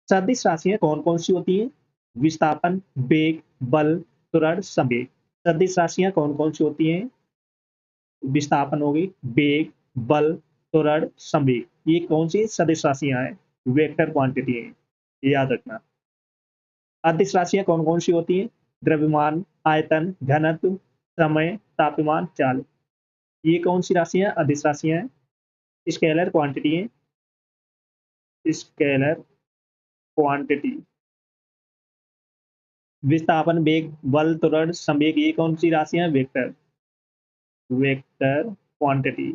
सदिश राशियां कौन कौन सी होती हैं? विस्थापन, वेग, बल, त्वरण, संवेग। सदिश राशियां कौन कौन सी होती हैं? विस्थापन हो गई, वेग, बल, त्वरण, संवेग। ये कौन सी सदिश राशियां हैं? वेक्टर क्वांटिटी है, ये याद रखना। अदिश राशियां कौन कौन सी होती हैं? द्रव्यमान, आयतन, घनत्व, समय, तापमान, चाल। ये कौन सी राशियां अदिश राशियां हैं? स्केलर क्वांटिटी है, स्केलर क्वांटिटी। विस्थापन, वेग, बल, त्वरण, संवेग, ये कौन सी राशियां? वेक्टर, वेक्टर क्वांटिटी,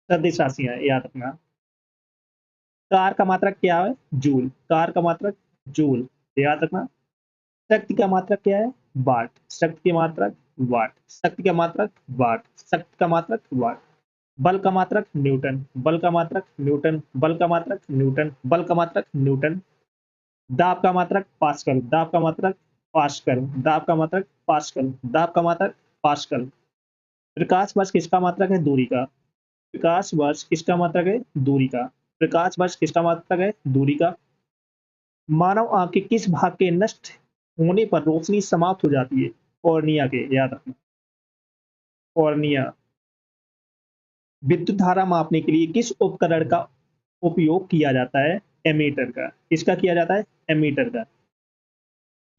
सदिश राशियां, याद रखना। कार का मात्रक क्या है? जूल। कार का मात्रक जूल, याद रखना। शक्ति का मात्रक क्या है? वाट। शक्ति की मात्रक वाट। शक्ति का मात्रक वाट। शक्ति का मात्रक वाट। बल का मात्रक न्यूटन। बल का मात्रक न्यूटन। बल का मात्रक न्यूटन। बल का मात्रक न्यूटन। दाब का मात्रक पास्कल। दाब का मात्रक पास्कल। दाब का मात्रक पास्कल। दाब का मात्रक पास्कल। प्रकाश वर्ष किसका मात्रक है? दूरी का। प्रकाश वर्ष किसका मात्रक है? दूरी का। प्रकाश वर्ष किसका मात्रक है? दूरी का। मानव आंख के किस भाग के नष्ट होने पर रोशनी समाप्त हो जाती है? कॉर्निया के, याद रखना। कॉर्निया। विद्युत धारा मापने के लिए किस उपकरण का उपयोग किया जाता है? एमीटर का। किसका किया जाता है? एमीटर का।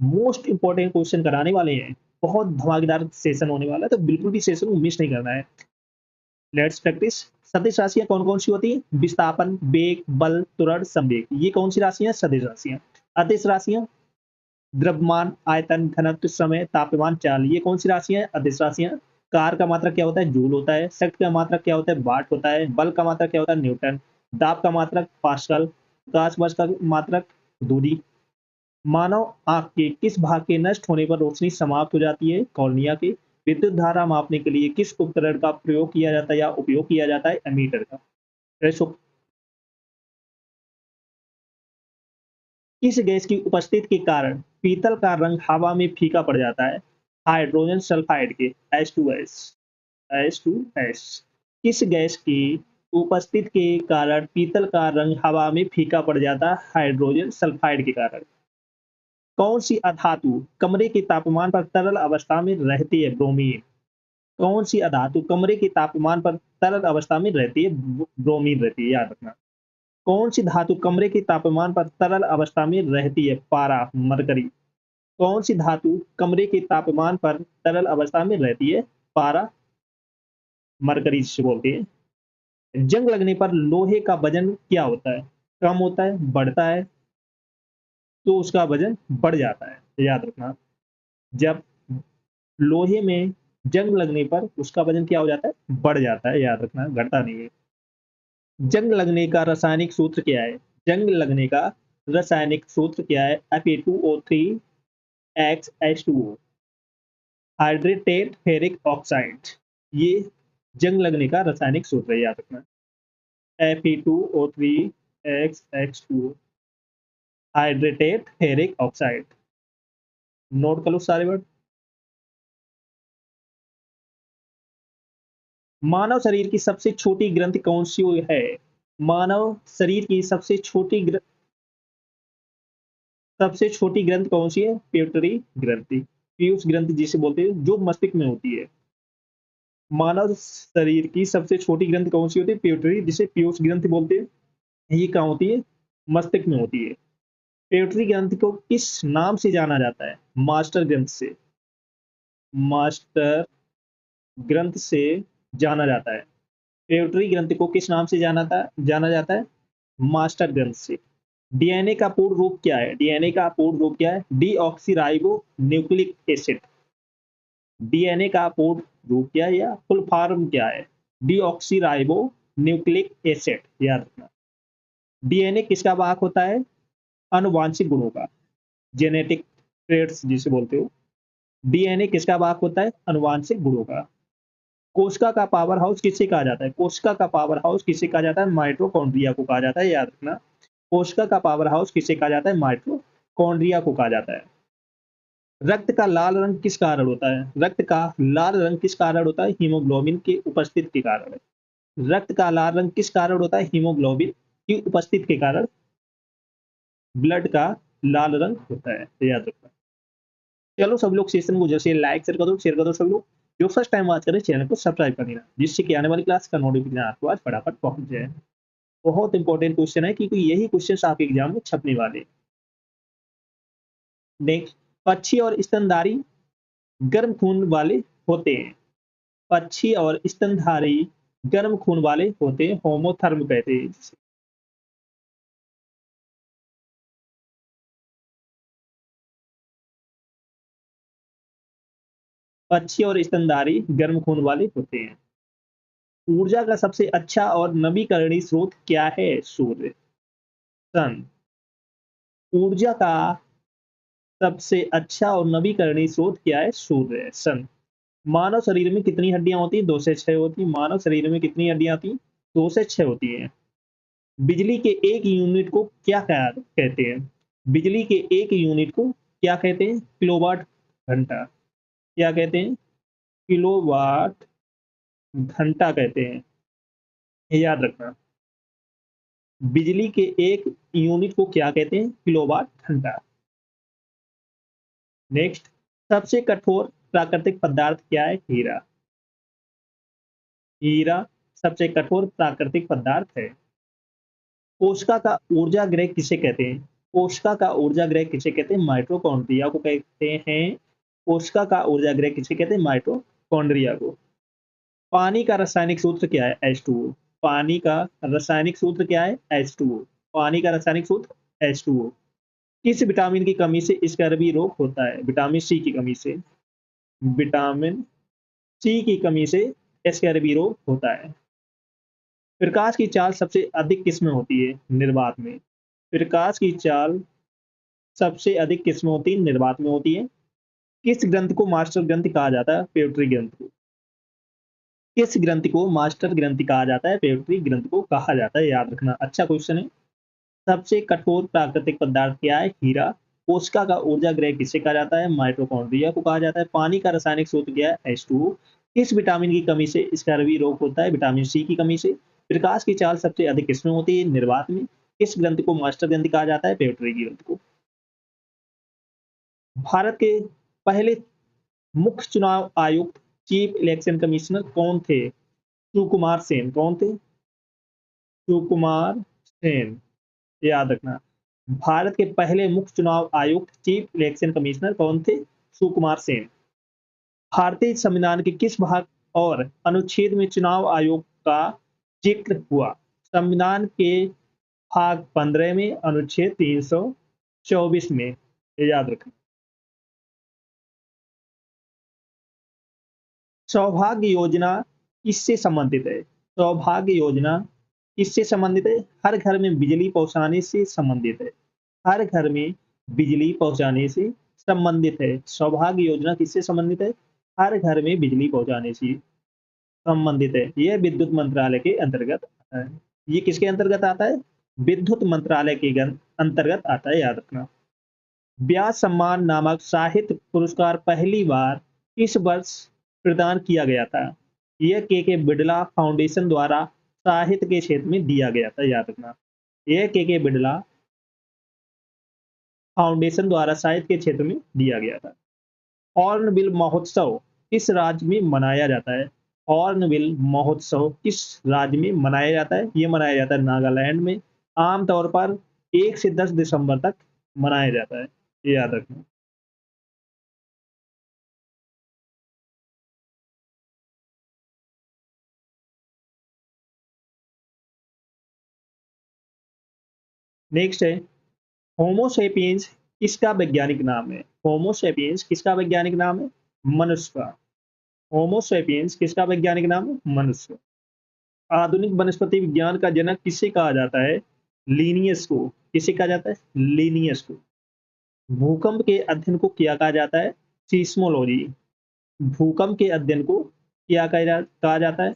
मोस्ट इंपॉर्टेंट क्वेश्चन कराने वाले हैं, बहुत धमाकेदार सेशन होने वाला है, तो बिल्कुल भी सेशन को मिस नहीं करना है। Let's practice. सदिश राशियां कौन कौन सी होती है? विस्थापन, वेग, बल, त्वरण, संवेग। ये कौन सी राशियां? सदिश राशियां। अदिश राशियां द्रव्यमान, आयतन, घनत्व, समय, तापमान, चाल। ये कौन सी राशियां हैं? अदिश राशियां। कार का मात्रक क्या होता है? जूल होता है। शक्ति का मात्रक क्या होता है? वाट होता है। बल का मात्रक क्या होता है? न्यूटन। दाब का मात्रक पास्कल। प्रकाश वर्ष का मात्रक दूरी। मानव आंख के किस भाग के नष्ट होने पर रोशनी समाप्त हो जाती है? कॉर्निया के। विद्युत धारा मापने के लिए किस उपकरण का प्रयोग किया जाता है या उपयोग किया जाता है? एमीटर का। किस गैस की उपस्थिति के कारण पीतल का रंग हवा में फीका पड़ जाता है? हाइड्रोजन सल्फाइड के, H2S। H2S। किस गैस की उपस्थिति के कारण पीतल का रंग हवा में फीका पड़ जाता है? हाइड्रोजन सल्फाइड के कारण। कौन सी अधातु कमरे के तापमान पर तरल अवस्था में रहती है? ब्रोमीन। कौन सी अधातु कमरे के तापमान पर तरल अवस्था में रहती है? ब्रोमीन रहती है, याद रखना। कौन सी धातु कमरे के तापमान पर तरल अवस्था में रहती है? पारा, मरकरी। कौन सी धातु कमरे के तापमान पर तरल अवस्था में रहती है? पारा, मरकरी जिसे बोलते हैं। जंग लगने पर लोहे का वजन क्या होता है? कम होता है, बढ़ता है? तो उसका वजन बढ़ जाता है, याद रखना। जब लोहे में जंग लगने पर उसका वजन क्या हो जाता है? बढ़ जाता है, याद रखना, घटता नहीं है। जंग लगने का रासायनिक सूत्र क्या है? जंग लगने का रासायनिक सूत्र क्या है? Fe2O3 XH2O। Hydrated ferric oxide. ये जंग लगने का रासायनिक सूत्र है, याद रखना। Fe2O3 XH2O, hydrated ferric oxide. Note कर लो सारे वर्ड। मानव शरीर की सबसे छोटी ग्रंथि कौन सी है? मानव शरीर की सबसे छोटी ग्रंथि कौन सी है? प्यूटरी ग्रंथि। पीयूष ग्रंथि जिसे बोलते हैं, जो मस्तिष्क में होती है। मानव शरीर की सबसे छोटी ग्रंथि कौन सी होती है? प्यूटरी, जिसे पीयूष ग्रंथि बोलते हैं। ये कहाँ होती है? मस्तिष्क में होती है। प्यूटरी ग्रंथि को किस नाम से जाना जाता है? मास्टर ग्रंथ से। मास्टर ग्रंथ से जाना जाता है। प्यूटरी ग्रंथि को किस नाम से जाना जाता है? मास्टर ग्रंथ से। डीएनए का पूर्ण रूप क्या है? डीएनए का पूर्ण रूप क्या है? Deoxyribo nucleic acid. डीएनए का पूर्ण रूप क्या है या फुल फॉर्म क्या है? डीऑक्सीराइबो न्यूक्लिक एसिड, याद रखना। डीएनए किसका वाहक होता है? आनुवांशिक गुणों का, जेनेटिक ट्रेट्स जिसे बोलते हो। डीएनए किसका वाहक होता है? आनुवांशिक गुणों का। कोशिका का पावर हाउस किसे कहा जाता है? कोशिका का पावर हाउस किसे कहा जाता है? माइटोकॉन्ड्रिया को कहा जाता है, याद रखना। कोशिका का पावर हाउस किसे कहा जाता है? माइटोकॉन्ड्रिया को कहा जाता है। रक्त का लाल रंग किस कारण होता है? रक्त का लाल रंग किस कारण होता है? हीमोग्लोबिन की उपस्थिति के कारण है। रक्त का लाल रंग किस कारण होता है? हीमोग्लोबिन की उपस्थिति के कारण ब्लड का लाल रंग होता है, तो याद रखना। चलो सब लोग सेशन को जैसे लाइक शेयर कर दो सब लोग। जो फर्स्ट टाइम बात करें चैनल को सब्सक्राइब कर देना, जिससे कि आने वाली क्लास का नोटिफिकेशन आपको आज फटाफट पहुंच जाए। बहुत इंपॉर्टेंट क्वेश्चन है क्योंकि यही क्वेश्चन आपके एग्जाम में छपने वाले। नेक्स्ट, पक्षी और स्तनधारी गर्म खून वाले होते हैं। पक्षी और स्तनधारी गर्म खून वाले होते हैं, होमोथर्म कहते हैं जिसे। पक्षी और स्तनधारी गर्म खून वाले होते हैं। ऊर्जा का सबसे अच्छा और नवीकरणीय स्रोत क्या है? सूर्य, सन। ऊर्जा का सबसे अच्छा और नवीकरणीय स्रोत क्या है? सूर्य, सन। मानव शरीर में कितनी हड्डियां होती हैं? 2 से 6 होती हैं। मानव शरीर में कितनी हड्डियां आती हैं? 2 से 6 होती हैं। बिजली के एक यूनिट को क्या कहते हैं? बिजली के एक यूनिट को क्या कहते हैं? किलोवाट घंटा। क्या कहते हैं? किलोवाट घंटा कहते हैं, ये याद रखना। बिजली के एक यूनिट को क्या कहते हैं? किलोवाट घंटा। नेक्स्ट, सबसे कठोर प्राकृतिक पदार्थ क्या है? हीरा। हीरा सबसे कठोर प्राकृतिक पदार्थ है। कोशिका का ऊर्जा गृह किसे कहते हैं? कोशिका का ऊर्जा गृह किसे कहते हैं? माइटोकॉन्ड्रिया को कहते हैं। कोशिका का ऊर्जा गृह किसे कहते हैं? माइटोकॉन्ड्रिया को। पानी का रासायनिक सूत्र क्या है? H2O। पानी का रासायनिक सूत्र क्या है? H2O। पानी का रासायनिक सूत्र H2O। किस विटामिन की कमी से स्कर्वी रोग होता है? विटामिन सी की कमी से। विटामिन सी की कमी से स्कर्वी रोग होता है। प्रकाश की चाल सबसे अधिक किस में होती है? निर्वात में। प्रकाश की चाल सबसे अधिक किस में होती है? निर्वात में होती है। किस ग्रंथ को मास्टर ग्रंथि कहा जाता है? पेट्री ग्रंथ को। किस ग्रंथि को मास्टर ग्रंथि कहा जाता है? पेट्री ग्रंथ को कहा जाता है, याद रखना। अच्छा क्वेश्चन है। सबसे कठोर प्राकृतिक पदार्थ क्या है? हीरा। कोशिका का ऊर्जा गृह किसे कहा जाता है? माइटोकॉन्ड्रिया को कहा जाता है। पानी का रासायनिक सूत्र क्या है? H2O। किस विटामिन की कमी से स्कर्वी रोग होता है? विटामिन सी की कमी से। प्रकाश की चाल सबसे अधिक किसमें होती है? निर्वात में। किस ग्रंथ को मास्टर ग्रंथि कहा जाता है? पेट्री ग्रंथ को। भारत के पहले मुख्य चुनाव आयुक्त चीफ इलेक्शन कमिश्नर कौन थे? सुकुमार सेन। कौन थे? सुकुमार सेन, याद रखना। भारत के पहले मुख्य चुनाव आयुक्त चीफ इलेक्शन कमिश्नर कौन थे? सुकुमार सेन। भारतीय संविधान के किस भाग और अनुच्छेद में चुनाव आयोग का जिक्र हुआ? संविधान के भाग 15 में, अनुच्छेद 324 में, ये याद रखना। सौभाग्य योजना किससे संबंधित है? सौभाग्य योजना किससे संबंधित है? हर घर में बिजली पहुंचाने से संबंधित है। हर घर में बिजली पहुंचाने से संबंधित है। सौभाग्य योजना किससे संबंधित है? हर घर में बिजली पहुंचाने से संबंधित है। यह विद्युत मंत्रालय के अंतर्गत आता है। ये किसके अंतर्गत आता है? विद्युत मंत्रालय के अंतर्गत आता है, याद रखना। व्यास सम्मान नामक साहित्य पुरस्कार पहली बार किस वर्ष प्रदान किया गया था? यह के बिड़ला फाउंडेशन द्वारा साहित्य के क्षेत्र में दिया गया था, याद रखना। यह के बिड़ला फाउंडेशन द्वारा साहित्य के क्षेत्र में दिया गया था। हॉर्नबिल महोत्सव किस राज्य में मनाया जाता है? हॉर्नबिल महोत्सव किस राज्य में मनाया जाता है? ये मनाया जाता है नागालैंड में। आमतौर पर 1 से 10 दिसंबर तक मनाया जाता है, ये याद रखना। नेक्स्ट है, होमोसेपियंस किसका वैज्ञानिक नाम है? होमोसेपियंस किसका वैज्ञानिक नाम है? मनुष्य का। होमोसेपियंस किसका वैज्ञानिक नाम है? मनुष्य। आधुनिक वनस्पति विज्ञान का जनक किसे कहा जाता है? लीनियस को। किसे कहा जाता है? लीनियस को। भूकंप के अध्ययन को क्या कहा जाता है? सीस्मोलॉजी। भूकंप के अध्ययन को क्या कहा जाता है?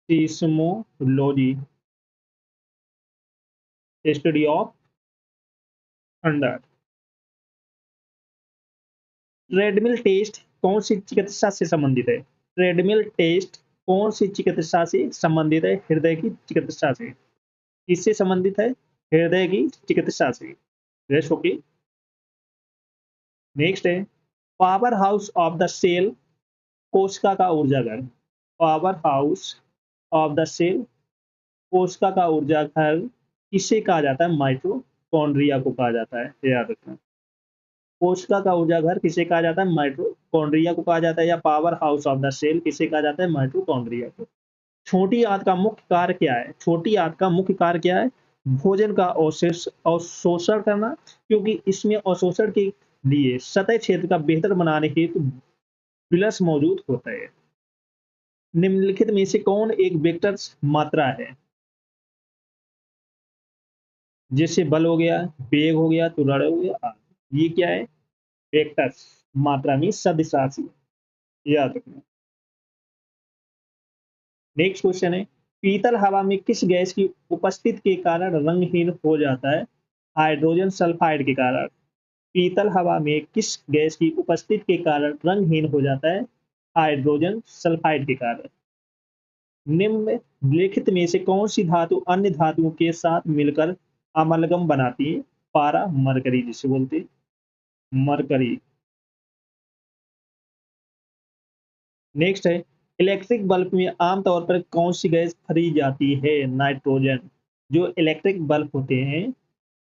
Seismology, study of thunder. Treadmill test कौन सी चिकित्सा से संबंधित है? ट्रेडमिल टेस्ट कौन सी चिकित्सा से संबंधित है? हृदय की चिकित्सा से। किससे संबंधित है? हृदय की चिकित्सा से। Rest okay. नेक्स्ट है power house of the cell, कोशिका का ऊर्जा घर। Power house of the cell, कोशिका का ऊर्जा घर किसे कहा जाता है? माइटोकॉन्ड्रिया को कहा जाता है, ये याद रखना। कोशिका का ऊर्जा घर किसे कहा जाता है? माइटोकॉन्ड्रिया को कहा जाता है। या power house of the cell किसे कहा जाता है? माइटोकॉन्ड्रिया को। छोटी आंत का मुख्य कार्य क्या है? छोटी आंत का मुख्य कार्य क्या है? भोजन का अवशोषण करना, क्योंकि इसमें अवशोषण के लिए सतह क्षेत्र का बेहतर बनाने हेतु विलस मौजूद होता है। निम्नलिखित में से कौन एक वेक्टर मात्रा है? जैसे बल हो गया, वेग हो गया, त्वरण हो गया, आदि। ये क्या है? वेक्टर मात्रा में सदिश राशि, याद रखना। नेक्स्ट क्वेश्चन है पीतल हवा में किस गैस की उपस्थिति के कारण रंगहीन हो जाता है? हाइड्रोजन सल्फाइड के कारण। पीतल हवा में किस गैस की उपस्थिति के कारण रंगहीन हो जाता है? हाइड्रोजन सल्फाइड के कारण। निम्नलिखित में से कौन सी धातु अन्य धातुओं के साथ मिलकर अमलगम बनाती है? पारा मरकरी जिसे बोलते हैं, मरकरी। नेक्स्ट है इलेक्ट्रिक बल्ब में आमतौर पर कौन सी गैस भरी जाती है? नाइट्रोजन। जो इलेक्ट्रिक बल्ब होते हैं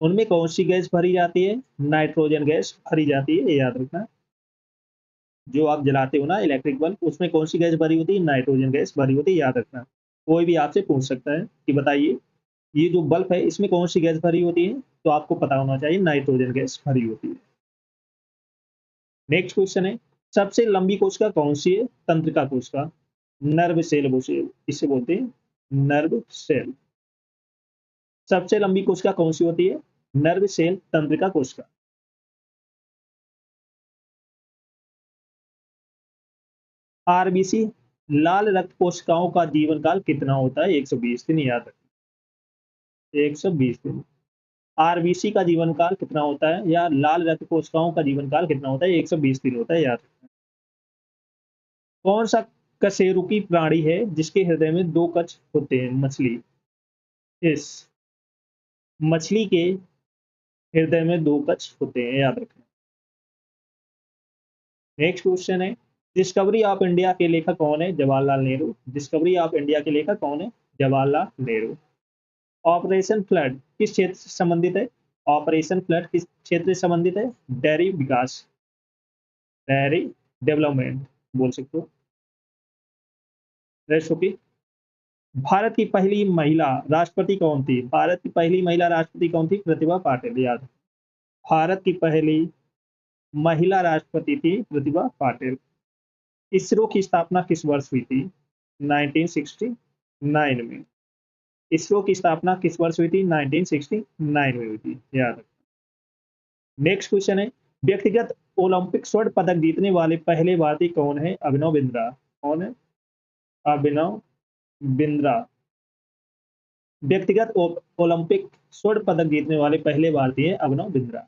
उनमें कौन सी गैस भरी जाती है? नाइट्रोजन गैस भरी जाती है, ये याद रखना। जो आप जलाते हो ना इलेक्ट्रिक बल्ब, उसमें कौन सी गैस भरी होती है? नाइट्रोजन गैस भरी होती है, याद रखना। कोई भी आपसे पूछ सकता है कि बताइए ये जो बल्ब है इसमें कौन सी गैस भरी होती है, तो आपको पता होना चाहिए नाइट्रोजन गैस भरी होती है। नेक्स्ट क्वेश्चन है सबसे लंबी कोशिका कौन सी है? तंत्रिका कोशिका, नर्व सेल इसे बोलते हैं, नर्व सेल। सबसे लंबी कोशिका कौन सी होती है? नर्व सेल तंत्रिका कोशिका। आरबीसी लाल रक्त कोशिकाओं का जीवन काल कितना होता है? 120 दिन, याद रखें 120 दिन। आरबीसी का जीवन काल कितना होता है, या लाल रक्त कोशिकाओं का जीवन काल कितना होता है? 120 दिन होता है, याद रखें। कौन सा कशेरुकी प्राणी है जिसके हृदय में दो कक्ष होते हैं? मछली। इस मछली के हृदय में दो कक्ष होते हैं, याद रखें। नेक्स्ट क्वेश्चन है डिस्कवरी ऑफ इंडिया के लेखक कौन है? Jawaharlal Nehru. Discovery of India के लेखक कौन है? जवाहरलाल नेहरू। ऑपरेशन फ्लड किस क्षेत्र से संबंधित है? ऑपरेशन फ्लड किस क्षेत्र से संबंधित है? डेयरी विकास, डेयरी डेवलपमेंट बोल सकते हो। Rest okay. भारत की पहली महिला राष्ट्रपति कौन थी? भारत की पहली महिला राष्ट्रपति कौन थी? प्रतिभा पाटिल, याद। भारत की पहली महिला राष्ट्रपति थी प्रतिभा पाटिल। इसरो की स्थापना किस वर्ष हुई थी? 1969 में। इसरो की स्थापना किस वर्ष हुई थी? 1969 में हुई थी, याद रखना। नेक्स्ट क्वेश्चन है व्यक्तिगत ओलंपिक स्वर्ण पदक जीतने वाले पहले भारतीय कौन है? अभिनव बिंद्रा। कौन है? अभिनव बिंद्रा। व्यक्तिगत ओलंपिक स्वर्ण पदक जीतने वाले पहले भारतीय अभिनव बिंद्रा।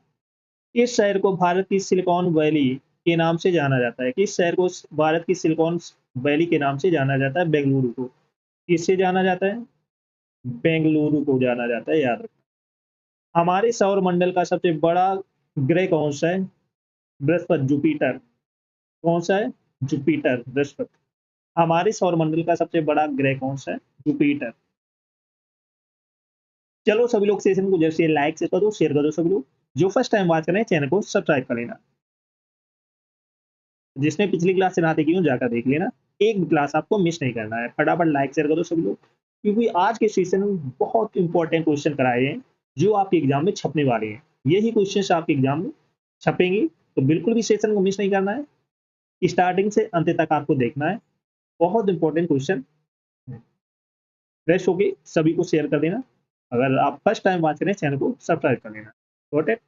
किस शहर को भारत की सिलिकॉन वैली के नाम से जाना जाता है? किस शहर को भारत की सिलिकॉन वैली के नाम से जाना जाता है? बेंगलुरु को। किससे जाना जाता है? बेंगलुरु को जाना जाता है, याद रखना। हमारे सौर मंडल का सबसे बड़ा ग्रह कौन सा है? बृहस्पति, जुपिटर। कौन सा है? जुपिटर, बृहस्पति। हमारे सौर मंडल का सबसे बड़ा ग्रह कौन सा है? जुपिटर। चलो सभी लोग सेशन को जैसे लाइक से कर दो, शेयर कर दो। सभी लोग जो फर्स्ट टाइम वॉच कर रहे हैं चैनल को सब्सक्राइब कर लेना। जिसने पिछली क्लास से ना देखी हो जाकर देख लेना, एक भी क्लास आपको मिस नहीं करना है। फटाफट लाइक शेयर करो सभी लोग, क्योंकि आज के सेशन में बहुत इंपॉर्टेंट क्वेश्चन कराए हैं जो आपके एग्जाम में छपने वाले हैं। यही क्वेश्चन आपके एग्जाम में छपेंगे, तो बिल्कुल भी सेशन को मिस नहीं करना है। स्टार्टिंग से अंत तक आपको देखना है, बहुत इंपॉर्टेंट क्वेश्चन। रेस्ट होके सभी को शेयर कर देना। अगर आप फर्स्ट टाइम वॉच करें चैनल को सब्सक्राइब कर लेना। Got it.